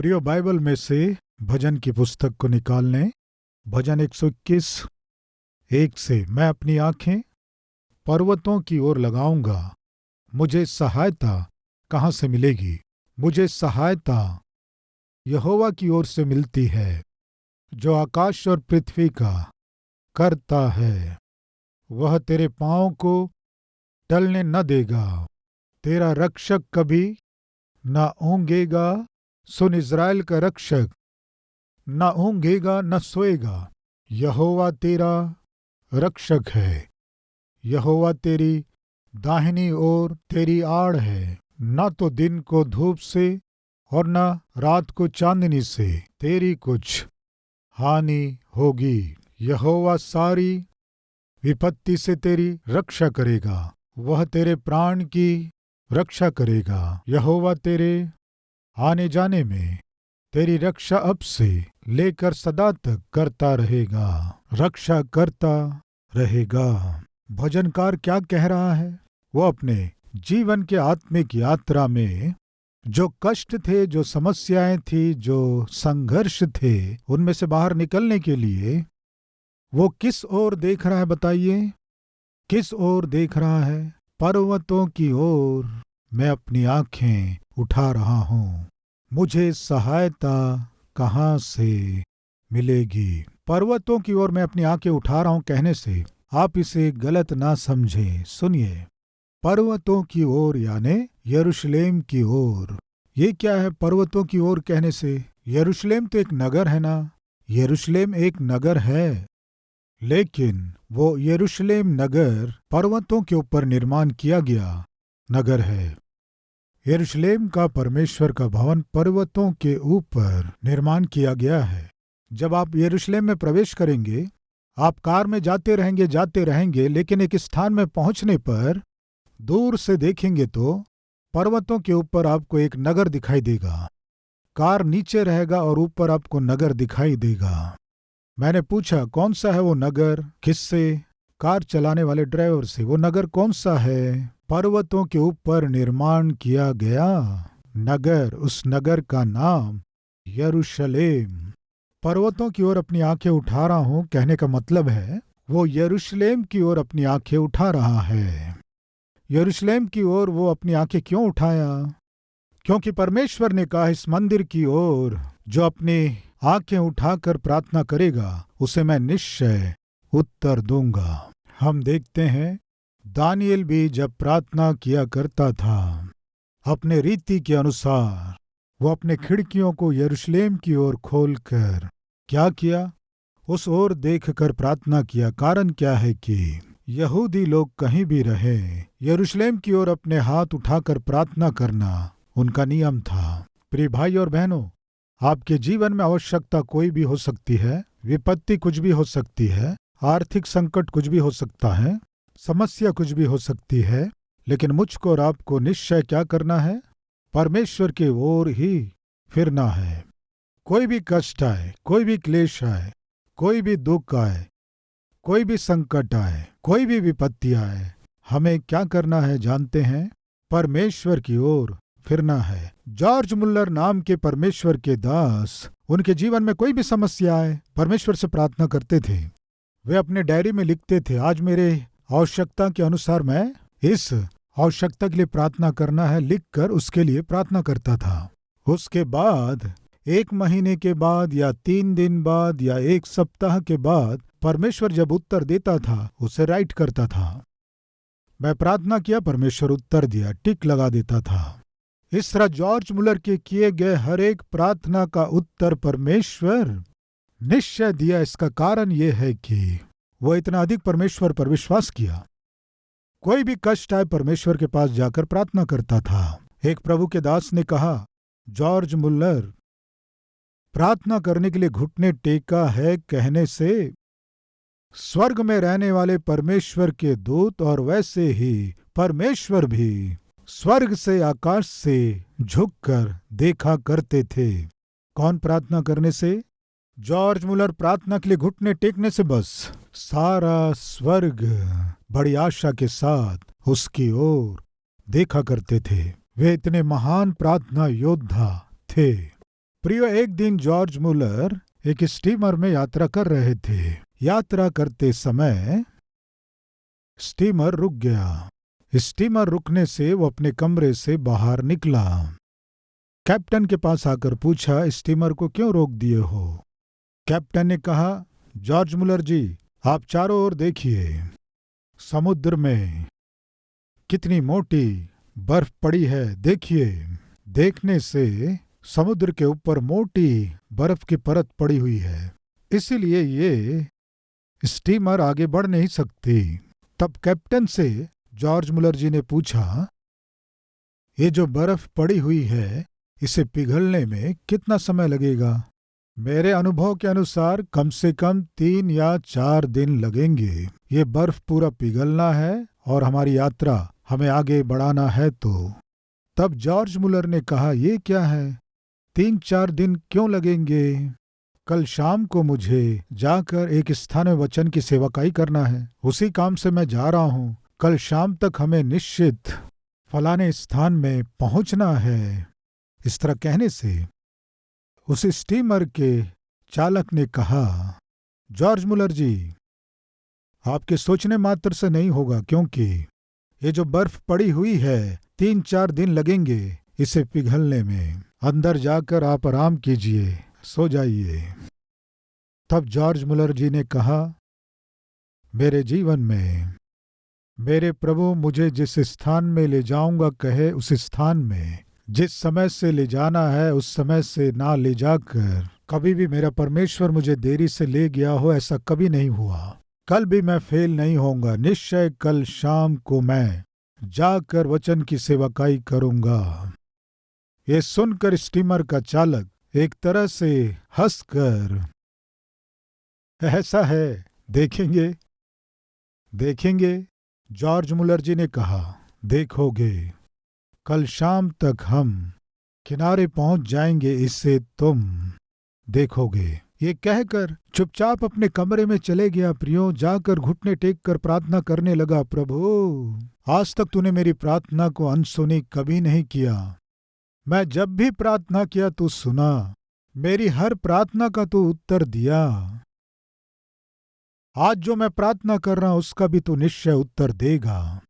प्रियो, बाइबल में से भजन की पुस्तक को निकाल लें। भजन 121 1 से, मैं अपनी आंखें पर्वतों की ओर लगाऊंगा, मुझे सहायता कहाँ से मिलेगी। मुझे सहायता यहोवा की ओर से मिलती है, जो आकाश और पृथ्वी का करता है। वह तेरे पाँव को टलने न देगा, तेरा रक्षक कभी न ऊँघेगा। सुन, इज़राइल का रक्षक न ऊँघेगा न सोएगा। यहोवा तेरा रक्षक है, यहोवा तेरी दाहिनी ओर तेरी आड़ है। न तो दिन को धूप से और न रात को चांदनी से तेरी कुछ हानि होगी। यहोवा सारी विपत्ति से तेरी रक्षा करेगा, वह तेरे प्राण की रक्षा करेगा। यहोवा तेरे आने जाने में तेरी रक्षा अब से लेकर सदा तक करता रहेगा, रक्षा करता रहेगा। भजनकार क्या कह रहा है? वो अपने जीवन के आत्मिक यात्रा में जो कष्ट थे, जो समस्याएं थी, जो संघर्ष थे, उनमें से बाहर निकलने के लिए वो किस ओर देख रहा है? बताइए, किस ओर देख रहा है? पर्वतों की ओर मैं अपनी आंखें उठा रहा हूँ, मुझे सहायता कहाँ से मिलेगी। पर्वतों की ओर मैं अपनी आंखें उठा रहा हूँ कहने से आप इसे गलत ना समझें। सुनिए, पर्वतों की ओर यानी यरूशलेम की ओर। ये क्या है पर्वतों की ओर कहने से? यरूशलेम तो एक नगर है ना, यरूशलेम एक नगर है, लेकिन वो यरूशलेम नगर पर्वतों के ऊपर निर्माण किया गया नगर है। यरूशलेम का परमेश्वर का भवन पर्वतों के ऊपर निर्माण किया गया है। जब आप यरूशलेम में प्रवेश करेंगे, आप कार में जाते रहेंगे, लेकिन एक स्थान में पहुंचने पर दूर से देखेंगे तो पर्वतों के ऊपर आपको एक नगर दिखाई देगा। कार नीचे रहेगा और ऊपर आपको नगर दिखाई देगा। मैंने पूछा कौन सा है वो नगर? किससे? कार चलाने वाले ड्राइवर से। वो नगर कौन सा है? पर्वतों के ऊपर निर्माण किया गया नगर। उस नगर का नाम यरूशलेम। पर्वतों की ओर अपनी आंखें उठा रहा हूं कहने का मतलब है वो यरूशलेम की ओर अपनी आंखें उठा रहा है। यरूशलेम की ओर वो अपनी आंखें क्यों उठाया? क्योंकि परमेश्वर ने कहा, इस मंदिर की ओर जो अपनी आंखें उठाकर प्रार्थना करेगा उसे मैं निश्चय उत्तर दूंगा। हम देखते हैं दानिएल भी जब प्रार्थना किया करता था, अपने रीति के अनुसार वो अपने खिड़कियों को यरूशलेम की ओर खोलकर क्या किया? उस ओर देखकर प्रार्थना किया। कारण क्या है कि यहूदी लोग कहीं भी रहे, यरूशलेम की ओर अपने हाथ उठाकर प्रार्थना करना उनका नियम था। प्रिय भाई और बहनों, आपके जीवन में आवश्यकता कोई भी हो सकती है, विपत्ति कुछ भी हो सकती है, आर्थिक संकट कुछ भी हो सकता है, समस्या कुछ भी हो सकती है, लेकिन मुझको और आपको निश्चय क्या करना है? परमेश्वर के ओर ही फिरना है। कोई भी कष्ट आए, कोई भी क्लेश आए, कोई भी दुख आए, कोई भी संकट आए, कोई भी विपत्ति आए, हमें क्या करना है जानते हैं? परमेश्वर की ओर फिरना है। जॉर्ज मुल्लर नाम के परमेश्वर के दास, उनके जीवन में कोई भी समस्या आए परमेश्वर से प्रार्थना करते थे। वे अपने डायरी में लिखते थे, आज मेरे आवश्यकता के अनुसार मैं इस आवश्यकता के लिए प्रार्थना करना है, लिखकर उसके लिए प्रार्थना करता था। उसके बाद 1 महीने के बाद या 3 दिन बाद या 1 सप्ताह के बाद परमेश्वर जब उत्तर देता था उसे राइट करता था। मैं प्रार्थना किया, परमेश्वर उत्तर दिया, टिक लगा देता था। इस तरह जॉर्ज मुलर के किए गए हर एक प्रार्थना का उत्तर परमेश्वर निश्चय दिया। इसका कारण यह है कि वो इतना अधिक परमेश्वर पर विश्वास किया। कोई भी कष्ट आए परमेश्वर के पास जाकर प्रार्थना करता था। एक प्रभु के दास ने कहा, जॉर्ज मुल्लर प्रार्थना करने के लिए घुटने टेका है कहने से स्वर्ग में रहने वाले परमेश्वर के दूत और वैसे ही परमेश्वर भी स्वर्ग से, आकाश से झुककर देखा करते थे। कौन प्रार्थना करने से? जॉर्ज मुलर प्रार्थना के लिए घुटने टेकने से बस सारा स्वर्ग बड़ी आशा के साथ उसकी ओर देखा करते थे। वे इतने महान प्रार्थना योद्धा थे। प्रियो, एक दिन जॉर्ज मुलर एक स्टीमर में यात्रा कर रहे थे। यात्रा करते समय स्टीमर रुक गया। स्टीमर रुकने से वो अपने कमरे से बाहर निकला। कैप्टन के पास आकर पूछा, स्टीमर को क्यों रोक दिए हो? कैप्टन ने कहा, जॉर्ज मुलर जी, आप चारों ओर देखिए, समुद्र में कितनी मोटी बर्फ पड़ी है। देखिए, देखने से समुद्र के ऊपर मोटी बर्फ की परत पड़ी हुई है, इसीलिए ये स्टीमर आगे बढ़ नहीं सकती। तब कैप्टन से जॉर्ज मुलर जी ने पूछा, ये जो बर्फ पड़ी हुई है, इसे पिघलने में कितना समय लगेगा? मेरे अनुभव के अनुसार कम से कम 3 या 4 दिन लगेंगे। ये बर्फ पूरा पिघलना है और हमारी यात्रा हमें आगे बढ़ाना है। तो तब जॉर्ज मुलर ने कहा, ये क्या है, 3-4 दिन क्यों लगेंगे? कल शाम को मुझे जाकर एक स्थान में वचन की सेवकाई करना है। उसी काम से मैं जा रहा हूँ। कल शाम तक हमें निश्चित फलाने स्थान में पहुंचना है। इस तरह कहने से उस स्टीमर के चालक ने कहा, जॉर्ज मुलर जी, आपके सोचने मात्र से नहीं होगा, क्योंकि ये जो बर्फ पड़ी हुई है 3-4 दिन लगेंगे इसे पिघलने में। अंदर जाकर आप आराम कीजिए, सो जाइए। तब जॉर्ज मुलर जी ने कहा, मेरे जीवन में मेरे प्रभु मुझे जिस स्थान में ले जाऊंगा कहे, उस स्थान में जिस समय से ले जाना है उस समय से ना ले जाकर कभी भी मेरा परमेश्वर मुझे देरी से ले गया हो, ऐसा कभी नहीं हुआ। कल भी मैं फेल नहीं होऊंगा। निश्चय कल शाम को मैं जाकर वचन की सेवकाई करूंगा। ये सुनकर स्टीमर का चालक एक तरह से हंसकर, ऐसा है, देखेंगे देखेंगे। जॉर्ज मुलर जी ने कहा, देखोगे, कल शाम तक हम किनारे पहुंच जाएंगे, इससे तुम देखोगे। ये कहकर चुपचाप अपने कमरे में चले गया। प्रियो, जाकर घुटने टेक कर प्रार्थना करने लगा, प्रभु, आज तक तूने मेरी प्रार्थना को अनसुनी कभी नहीं किया। मैं जब भी प्रार्थना किया तू सुना, मेरी हर प्रार्थना का तू उत्तर दिया। आज जो मैं प्रार्थना कर रहा हूं उसका भी तू निश्चय उत्तर देगा।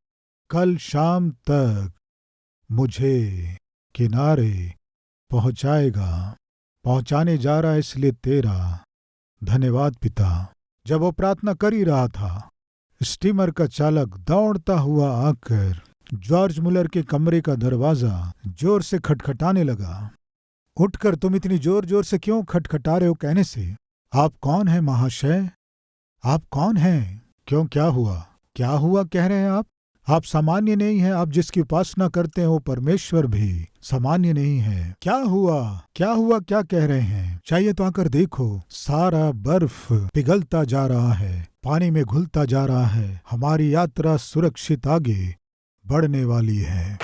कल शाम तक मुझे किनारे पहुंचाने जा रहा है, इसलिए तेरा धन्यवाद पिता। जब वो प्रार्थना कर ही रहा था, स्टीमर का चालक दौड़ता हुआ आकर जॉर्ज मुलर के कमरे का दरवाजा जोर से खटखटाने लगा। उठकर, तुम इतनी जोर जोर से क्यों खटखटा रहे हो? कहने से, आप कौन हैं महाशय? आप कौन हैं? क्यों, क्या हुआ? क्या हुआ कह रहे हैं आप? आप सामान्य नहीं हैं। आप जिसकी उपासना करते हैं वो परमेश्वर भी सामान्य नहीं है। क्या हुआ? क्या हुआ? क्या कह रहे हैं? चाहिए तो आकर देखो, सारा बर्फ पिघलता जा रहा है, पानी में घुलता जा रहा है। हमारी यात्रा सुरक्षित आगे बढ़ने वाली है।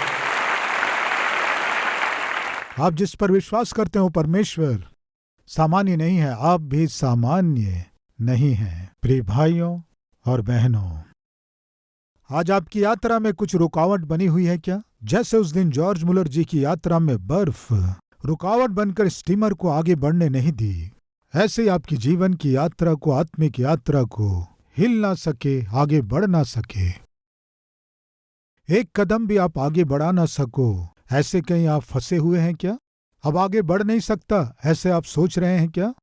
आप जिस पर विश्वास करते हो परमेश्वर सामान्य नहीं है, आप भी सामान्य नहीं हैं। प्रिय भाइयों और बहनों, आज आपकी यात्रा में कुछ रुकावट बनी हुई है क्या? जैसे उस दिन जॉर्ज मुलर जी की यात्रा में बर्फ रुकावट बनकर स्टीमर को आगे बढ़ने नहीं दी, ऐसे आपकी जीवन की यात्रा को, आत्मिक यात्रा को हिल ना सके, आगे बढ़ ना सके। एक कदम भी आप आगे बढ़ा ना सको, ऐसे कहीं आप फंसे हुए हैं क्या? अब आगे बढ़ नहीं सकता, ऐसे आप सोच रहे हैं क्या?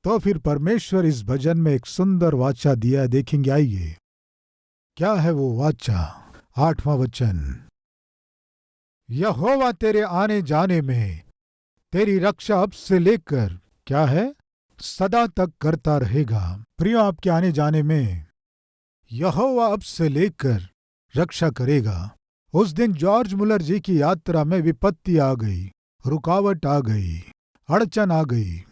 तो फिर परमेश्वर इस भजन में एक सुंदर वाचा दिया है, देखेंगे। आइए, क्या है वो वाचा? 8वां वचन, यहोवा तेरे आने जाने में तेरी रक्षा अब से लेकर, क्या है, सदा तक करता रहेगा। प्रियो, आपके आने जाने में यहोवा अब से लेकर रक्षा करेगा। उस दिन जॉर्ज मुलर जी की यात्रा में विपत्ति आ गई, रुकावट आ गई, अड़चन आ गई।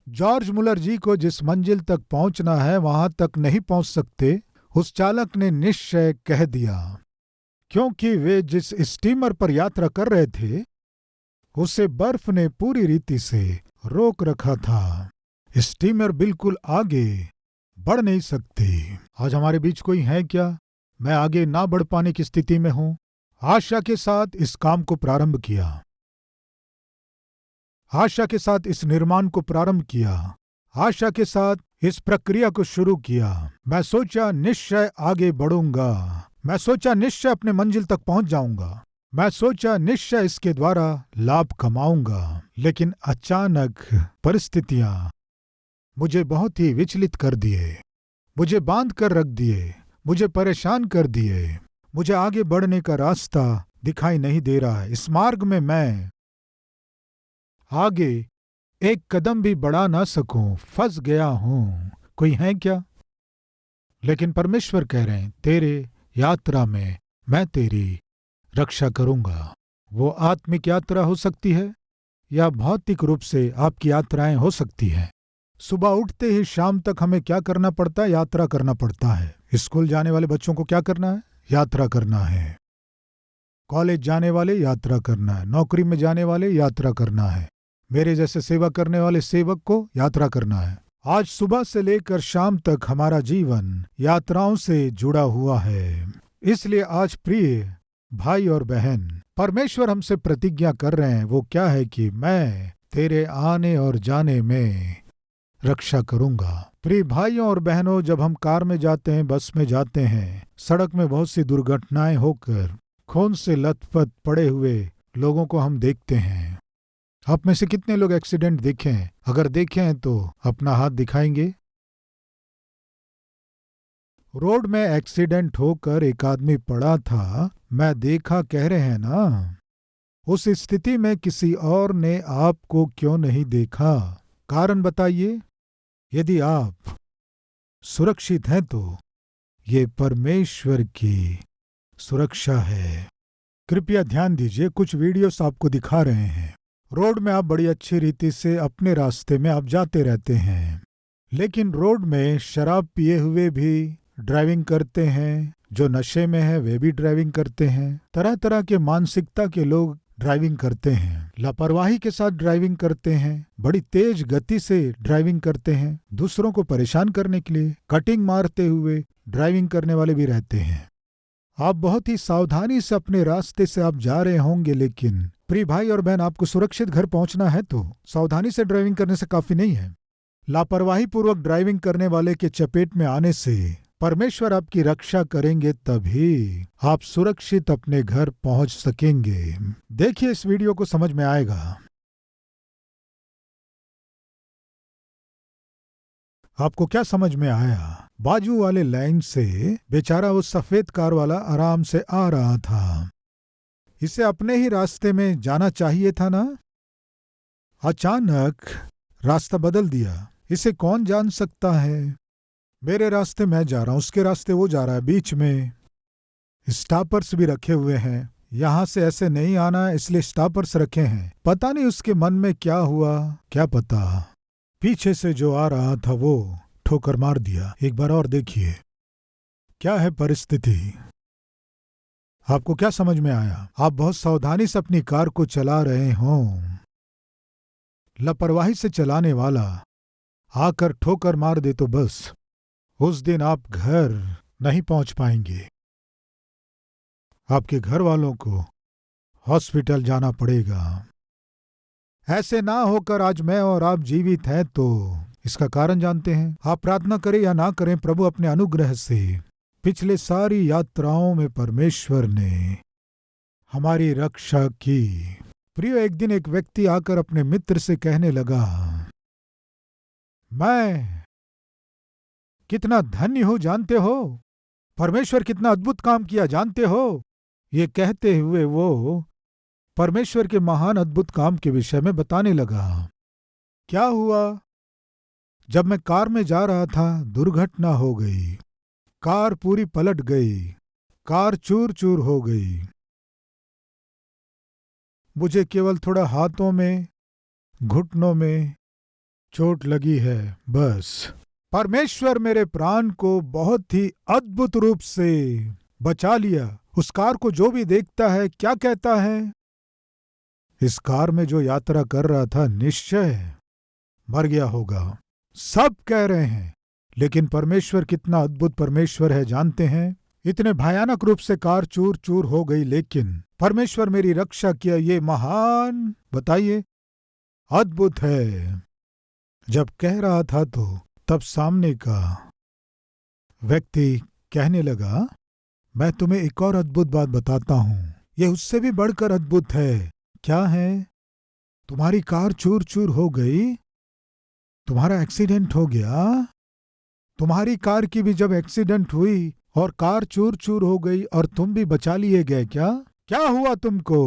जॉर्ज मुलर जी को जिस मंजिल तक पहुंचना है वहां तक नहीं पहुंच सकते, उस चालक ने निश्चय कह दिया, क्योंकि वे जिस स्टीमर पर यात्रा कर रहे थे उसे बर्फ ने पूरी रीति से रोक रखा था। स्टीमर बिल्कुल आगे बढ़ नहीं सकती। आज हमारे बीच कोई है क्या? मैं आगे ना बढ़ पाने की स्थिति में हूं। आशा के साथ इस काम को प्रारंभ किया। आशा के साथ इस निर्माण को प्रारंभ किया, आशा के साथ इस प्रक्रिया को शुरू किया। मैं सोचा निश्चय आगे बढ़ूंगा, मैं सोचा निश्चय अपने मंजिल तक पहुंच जाऊंगा, मैं सोचा निश्चय इसके द्वारा लाभ कमाऊंगा। लेकिन अचानक परिस्थितियां मुझे बहुत ही विचलित कर दिए, मुझे बांध कर रख दिए, मुझे परेशान कर दिए। मुझे आगे बढ़ने का रास्ता दिखाई नहीं दे रहा है। इस मार्ग में मैं आगे एक कदम भी बढ़ा ना सकूं, फंस गया हूं। कोई है क्या? लेकिन परमेश्वर कह रहे हैं, तेरे यात्रा में मैं तेरी रक्षा करूंगा। वो आत्मिक यात्रा हो सकती है या भौतिक रूप से आपकी यात्राएं हो सकती हैं। सुबह उठते ही शाम तक हमें क्या करना पड़ता है? यात्रा करना पड़ता है। स्कूल जाने वाले बच्चों को क्या करना है? यात्रा करना है। कॉलेज जाने वाले यात्रा करना है। नौकरी में जाने वाले यात्रा करना है। मेरे जैसे सेवा करने वाले सेवक को यात्रा करना है। आज सुबह से लेकर शाम तक हमारा जीवन यात्राओं से जुड़ा हुआ है। इसलिए आज प्रिय भाई और बहन, परमेश्वर हमसे प्रतिज्ञा कर रहे हैं। वो क्या है कि मैं तेरे आने और जाने में रक्षा करूंगा। प्रिय भाइयों और बहनों, जब हम कार में जाते हैं, बस में जाते हैं, सड़क में बहुत सी दुर्घटनाएं होकर खून से लथपथ पड़े हुए लोगों को हम देखते हैं। आप में से कितने लोग एक्सीडेंट देखे हैं? अगर देखे हैं तो अपना हाथ दिखाएंगे। रोड में एक्सीडेंट होकर एक आदमी पड़ा था, मैं देखा कह रहे हैं ना। उस स्थिति में किसी और ने आपको क्यों नहीं देखा? कारण बताइए। यदि आप सुरक्षित हैं तो ये परमेश्वर की सुरक्षा है। कृपया ध्यान दीजिए, कुछ वीडियोस आपको दिखा रहे हैं। रोड में आप बड़ी अच्छी रीति से अपने रास्ते में आप जाते रहते हैं, लेकिन रोड में शराब पिए हुए भी ड्राइविंग करते हैं, जो नशे में है वे भी ड्राइविंग करते हैं, तरह तरह के मानसिकता के लोग ड्राइविंग करते हैं, लापरवाही के साथ ड्राइविंग करते हैं, बड़ी तेज गति से ड्राइविंग करते हैं, दूसरों को परेशान करने के लिए कटिंग मारते हुए ड्राइविंग करने वाले भी रहते हैं। आप बहुत ही सावधानी से अपने रास्ते से आप जा रहे होंगे, लेकिन प्रिय भाई और बहन, आपको सुरक्षित घर पहुंचना है तो सावधानी से ड्राइविंग करने से काफी नहीं है। लापरवाही पूर्वक ड्राइविंग करने वाले के चपेट में आने से परमेश्वर आपकी रक्षा करेंगे, तभी आप सुरक्षित अपने घर पहुंच सकेंगे। देखिए, इस वीडियो को समझ में आएगा। आपको क्या समझ में आया? बाजू वाले लाइन से बेचारा वो सफेद कार वाला आराम से आ रहा था। इसे अपने ही रास्ते में जाना चाहिए था ना? अचानक रास्ता बदल दिया। इसे कौन जान सकता है? मेरे रास्ते मैं जा रहा हूं, उसके रास्ते वो जा रहा है। बीच में स्टॉपर्स भी रखे हुए हैं। यहां से ऐसे नहीं आना है, इसलिए स्टॉपर्स रखे हैं। पता नहीं उसके मन में क्या हुआ, क्या पता। पीछे से जो आ रहा था वो ठोकर मार दिया। एक बार और देखिए क्या है परिस्थिति। आपको क्या समझ में आया? आप बहुत सावधानी से अपनी कार को चला रहे हों, लापरवाही से चलाने वाला आकर ठोकर मार दे तो बस उस दिन आप घर नहीं पहुंच पाएंगे। आपके घर वालों को हॉस्पिटल जाना पड़ेगा। ऐसे ना होकर आज मैं और आप जीवित हैं तो इसका कारण जानते हैं। आप प्रार्थना करें या ना करें, प्रभु अपने अनुग्रह से पिछले सारी यात्राओं में परमेश्वर ने हमारी रक्षा की। प्रिय, एक दिन एक व्यक्ति आकर अपने मित्र से कहने लगा, मैं कितना धन्य हूं जानते हो, परमेश्वर कितना अद्भुत काम किया जानते हो। ये कहते हुए वो परमेश्वर के महान अद्भुत काम के विषय में बताने लगा। क्या हुआ? जब मैं कार में जा रहा था, दुर्घटना हो गई। कार पूरी पलट गई, कार चूर चूर हो गई। मुझे केवल थोड़ा हाथों में, घुटनों में चोट लगी है, बस। परमेश्वर मेरे प्राण को बहुत ही अद्भुत रूप से बचा लिया। उस कार को जो भी देखता है क्या कहता है? इस कार में जो यात्रा कर रहा था निश्चय मर गया होगा, सब कह रहे हैं। लेकिन परमेश्वर कितना अद्भुत परमेश्वर है जानते हैं? इतने भयानक रूप से कार चूर चूर हो गई, लेकिन परमेश्वर मेरी रक्षा किया। ये महान, बताइए, अद्भुत है। जब कह रहा था तो तब सामने का व्यक्ति कहने लगा, मैं तुम्हें एक और अद्भुत बात बताता हूं, ये उससे भी बढ़कर अद्भुत है। क्या है? तुम्हारी कार चूर चूर हो गई, तुम्हारा एक्सीडेंट हो गया। तुम्हारी कार की भी जब एक्सीडेंट हुई और कार चूर चूर हो गई और तुम भी बचा लिए गए, क्या हुआ तुमको?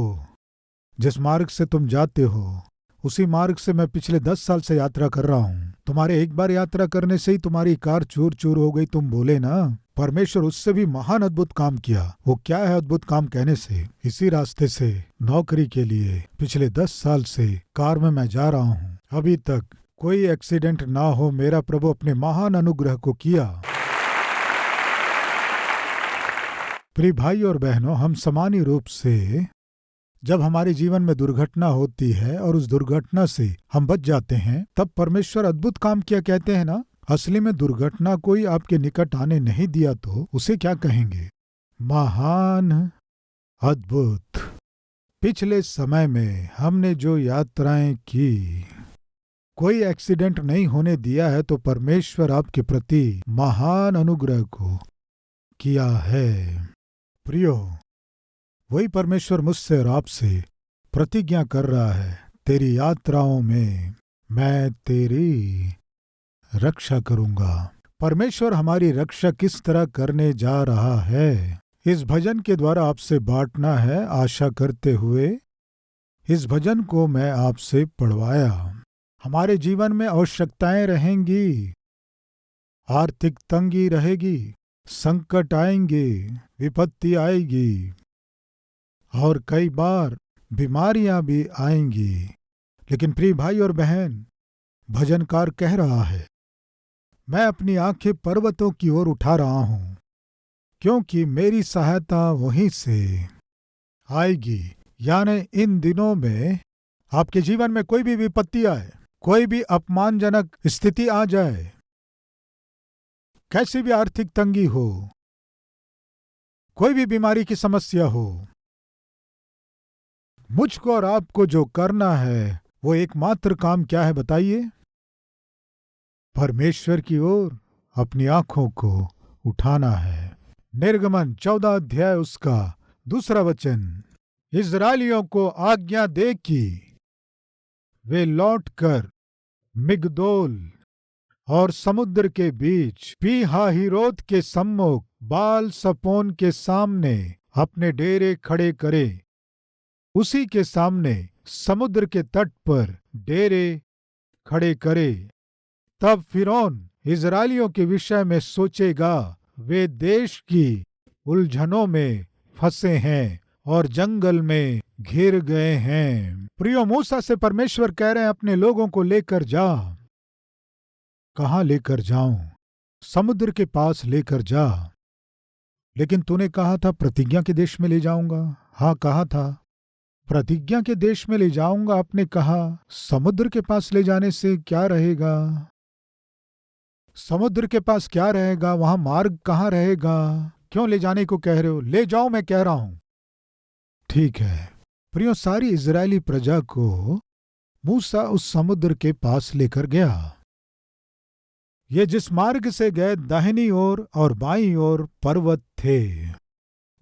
जिस मार्ग से तुम जाते हो उसी मार्ग से मैं पिछले 10 साल से यात्रा कर रहा हूं। तुम्हारे एक बार यात्रा करने से ही तुम्हारी कार चूर चूर हो गई, तुम बोले ना। परमेश्वर उससे भी महान अद्भुत काम किया। वो क्या है अद्भुत काम कहने से? इसी रास्ते से नौकरी के लिए पिछले 10 साल से कार में मैं जा रहा हूं, अभी तक कोई एक्सीडेंट ना हो। मेरा प्रभु अपने महान अनुग्रह को किया। प्रिय भाई और बहनों, हम सामान्य रूप से जब हमारे जीवन में दुर्घटना होती है और उस दुर्घटना से हम बच जाते हैं, तब परमेश्वर अद्भुत काम किया कहते हैं ना। असली में दुर्घटना कोई आपके निकट आने नहीं दिया तो उसे क्या कहेंगे? महान अद्भुत। पिछले समय में हमने जो यात्राएं की, कोई एक्सीडेंट नहीं होने दिया है तो परमेश्वर आपके प्रति महान अनुग्रह को किया है। प्रियो, वही परमेश्वर मुझसे और आपसे प्रतिज्ञा कर रहा है, तेरी यात्राओं में मैं तेरी रक्षा करूंगा। परमेश्वर हमारी रक्षा किस तरह करने जा रहा है, इस भजन के द्वारा आपसे बांटना है, आशा करते हुए इस भजन को मैं आपसे पढ़वाया। हमारे जीवन में आवश्यकताएं रहेंगी, आर्थिक तंगी रहेगी, संकट आएंगे, विपत्ति आएगी और कई बार बीमारियां भी आएंगी। लेकिन प्रिय भाई और बहन, भजनकार कह रहा है, मैं अपनी आंखें पर्वतों की ओर उठा रहा हूं, क्योंकि मेरी सहायता वहीं से आएगी। यानी इन दिनों में आपके जीवन में कोई भी विपत्ति आए, कोई भी अपमानजनक स्थिति आ जाए, कैसी भी आर्थिक तंगी हो, कोई भी बीमारी की समस्या हो, मुझको और आपको जो करना है वो एकमात्र काम क्या है बताइए? परमेश्वर की ओर अपनी आंखों को उठाना है। निर्गमन 14 अध्याय उसका 2 वचन, इस्राएलियों को आज्ञा दे कि वे लौटकर मिगदोल और समुद्र के बीच पी हाहिरोत के सम्मुख बाल सपोन के सामने अपने डेरे खड़े करे। उसी के सामने समुद्र के तट पर डेरे खड़े करे। तब फिरौन इस्राएलियों के विषय में सोचेगा, वे देश की उलझनों में फंसे हैं और जंगल में घिर गए हैं। प्रियो, मूसा से परमेश्वर कह रहे हैं, अपने लोगों को लेकर जा। कहां लेकर जाऊं? समुद्र के पास लेकर जा। लेकिन तूने कहा था प्रतिज्ञा के देश में ले जाऊंगा। हाँ, कहा था प्रतिज्ञा के देश में ले जाऊंगा। आपने कहा समुद्र के पास ले जाने से क्या रहेगा? समुद्र के पास क्या रहेगा? वहां मार्ग कहां रहेगा? क्यों ले जाने को कह रहे हो? ले जाओ, मैं कह रहा हूं। ठीक है प्रियो, सारी इजरायली प्रजा को मूसा उस समुद्र के पास लेकर गया। ये जिस मार्ग से गए, दाहिनी ओर और बाईं ओर पर्वत थे।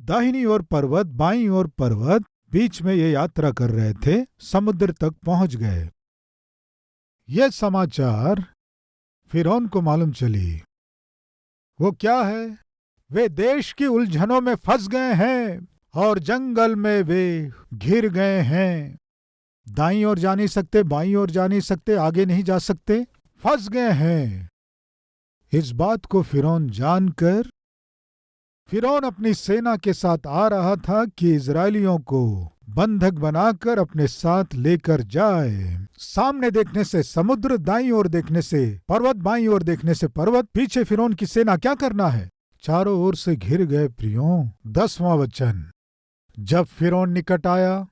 दाहिनी ओर पर्वत, बाईं ओर पर्वत, बीच में ये यात्रा कर रहे थे, समुद्र तक पहुंच गए। यह समाचार फिरौन को मालूम चली। वो क्या है? वे देश की उलझनों में फंस गए हैं और जंगल में वे घिर गए हैं। दाईं ओर जा नहीं सकते, बाईं ओर जा नहीं सकते, आगे नहीं जा सकते, फंस गए हैं। इस बात को फिरौन जानकर, फिरौन अपनी सेना के साथ आ रहा था कि इजरायलियों को बंधक बनाकर अपने साथ लेकर जाए। सामने देखने से समुद्र, दाईं ओर देखने से पर्वत, बाईं ओर देखने से पर्वत। पीछे फिरौन की सेना क्या करना है? चारों ओर से घिर गए। प्रियो, 10वां वचन, जब फिरौन निकट आया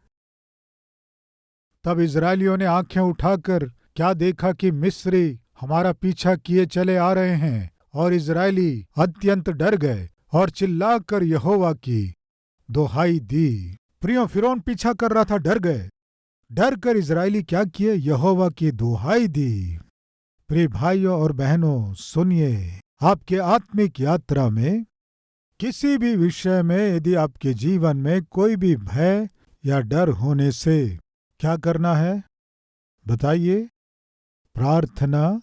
तब इजरायलियों ने आंखें उठाकर क्या देखा कि मिस्री हमारा पीछा किए चले आ रहे हैं, और इजरायली अत्यंत डर गए और चिल्लाकर यहोवा की दोहाई दी। प्रियो, फिरौन पीछा कर रहा था, डर गए। डर कर इजरायली क्या किए? यहोवा की दुहाई दी। प्रिय भाइयों और बहनों, सुनिए, आपके आत्मिक यात्रा में किसी भी विषय में यदि आपके जीवन में कोई भी भय या डर होने से क्या करना है? बताइए। प्रार्थना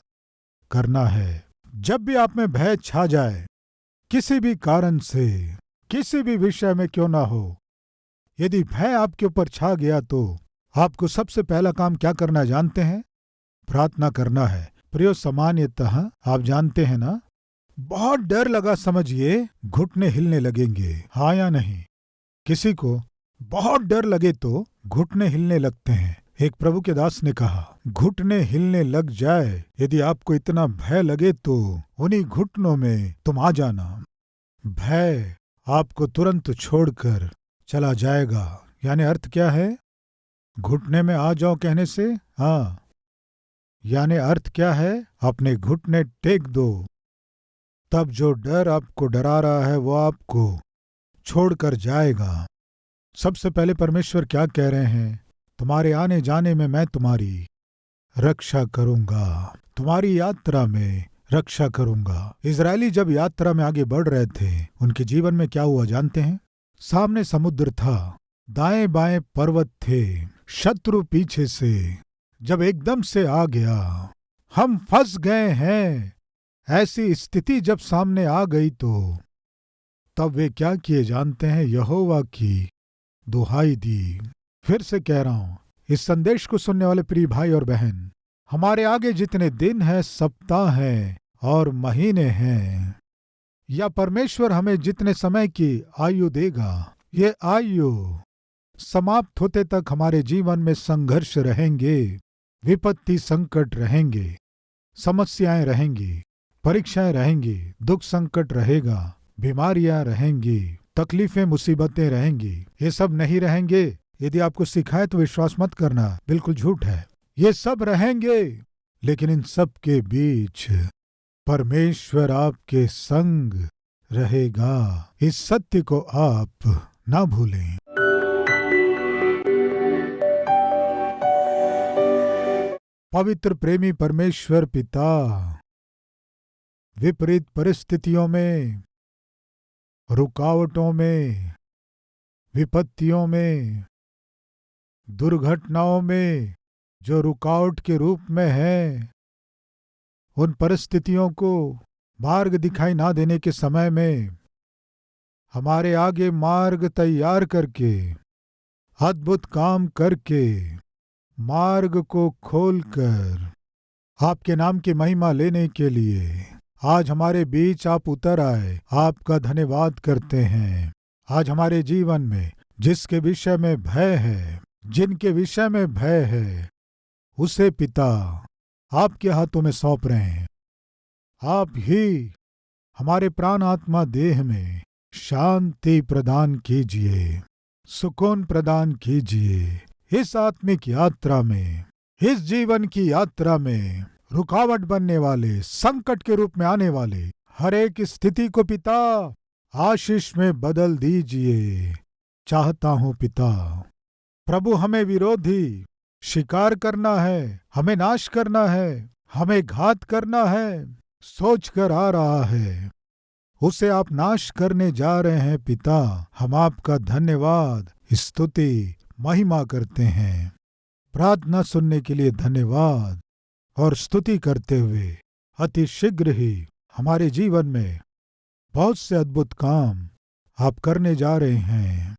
करना है। जब भी आप में भय छा जाए, किसी भी कारण से, किसी भी विषय में क्यों ना हो, यदि भय आपके ऊपर छा गया तो आपको सबसे पहला काम क्या करना जानते हैं? प्रार्थना करना है। प्रियो, सामान्यतः आप जानते हैं ना, बहुत डर लगा समझिए घुटने हिलने लगेंगे, हाँ या नहीं? किसी को बहुत डर लगे तो घुटने हिलने लगते हैं। एक प्रभु के दास ने कहा, घुटने हिलने लग जाए, यदि आपको इतना भय लगे तो उन्हीं घुटनों में तुम आ जाना। भय आपको तुरंत छोड़कर चला जाएगा। यानी अर्थ क्या है? घुटने में आ जाओ कहने से, हाँ, यानी अर्थ क्या है? अपने घुटने टेक दो, तब जो डर आपको डरा रहा है वो आपको छोड़कर जाएगा। सबसे पहले परमेश्वर क्या कह रहे हैं? तुम्हारे आने जाने में मैं तुम्हारी रक्षा करूंगा, तुम्हारी यात्रा में रक्षा करूंगा। इजरायली जब यात्रा में आगे बढ़ रहे थे, उनके जीवन में क्या हुआ जानते हैं? सामने समुद्र था, दाएं बाएं पर्वत थे, शत्रु पीछे से जब एकदम से आ गया, हम फंस गए हैं, ऐसी स्थिति जब सामने आ गई तो तब वे क्या किए जानते हैं? यहोवा की दुहाई दी। फिर से कह रहा हूं, इस संदेश को सुनने वाले प्रिय भाई और बहन, हमारे आगे जितने दिन हैं, सप्ताह हैं और महीने हैं, या परमेश्वर हमें जितने समय की आयु देगा, ये आयु समाप्त होते तक हमारे जीवन में संघर्ष रहेंगे, विपत्ति संकट रहेंगे, समस्याएं रहेंगी, परीक्षाएं रहेंगी, दुख संकट रहेगा, बीमारियां रहेंगी, तकलीफें मुसीबतें रहेंगी। ये सब नहीं रहेंगे। यदि आपको सिखाए तो विश्वास मत करना, बिल्कुल झूठ है। ये सब रहेंगे, लेकिन इन सब के बीच परमेश्वर आपके संग रहेगा। इस सत्य को आप ना भूलें। पवित्र प्रेमी परमेश्वर पिता विपरीत परिस्थितियों में, रुकावटों में, विपत्तियों में, दुर्घटनाओं में जो रुकावट के रूप में है, उन परिस्थितियों को मार्ग दिखाई ना देने के समय में हमारे आगे मार्ग तैयार करके, अद्भुत काम करके, मार्ग को खोलकर आपके नाम की महिमा लेने के लिए आज हमारे बीच आप उतर आए। आपका धन्यवाद करते हैं। आज हमारे जीवन में जिसके विषय में भय है, जिनके विषय में भय है, उसे पिता आपके हाथों में सौंप रहे हैं। आप ही हमारे प्राण आत्मा देह में शांति प्रदान कीजिए, सुकून प्रदान कीजिए। इस आत्मिक यात्रा में, इस जीवन की यात्रा में रुकावट बनने वाले, संकट के रूप में आने वाले हर एक स्थिति को पिता आशीष में बदल दीजिए। चाहता हूं पिता, प्रभु, हमें विरोधी शिकार करना है, हमें नाश करना है, हमें घात करना है, सोच कर आ रहा है, उसे आप नाश करने जा रहे हैं पिता। हम आपका धन्यवाद, स्तुति, महिमा करते हैं। प्रार्थना सुनने के लिए धन्यवाद और स्तुति करते हुए अति शीघ्र ही हमारे जीवन में बहुत से अद्भुत काम आप करने जा रहे हैं।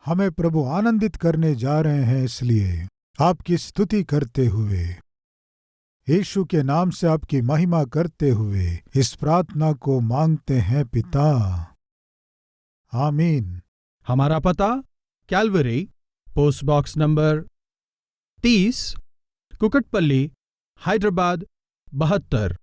हमें प्रभु आनंदित करने जा रहे हैं, इसलिए आपकी स्तुति करते हुए, यीशु के नाम से आपकी महिमा करते हुए इस प्रार्थना को मांगते हैं पिता, आमीन। हमारा पता Calvary, post box number 30, Kukatpally, Hyderabad 72,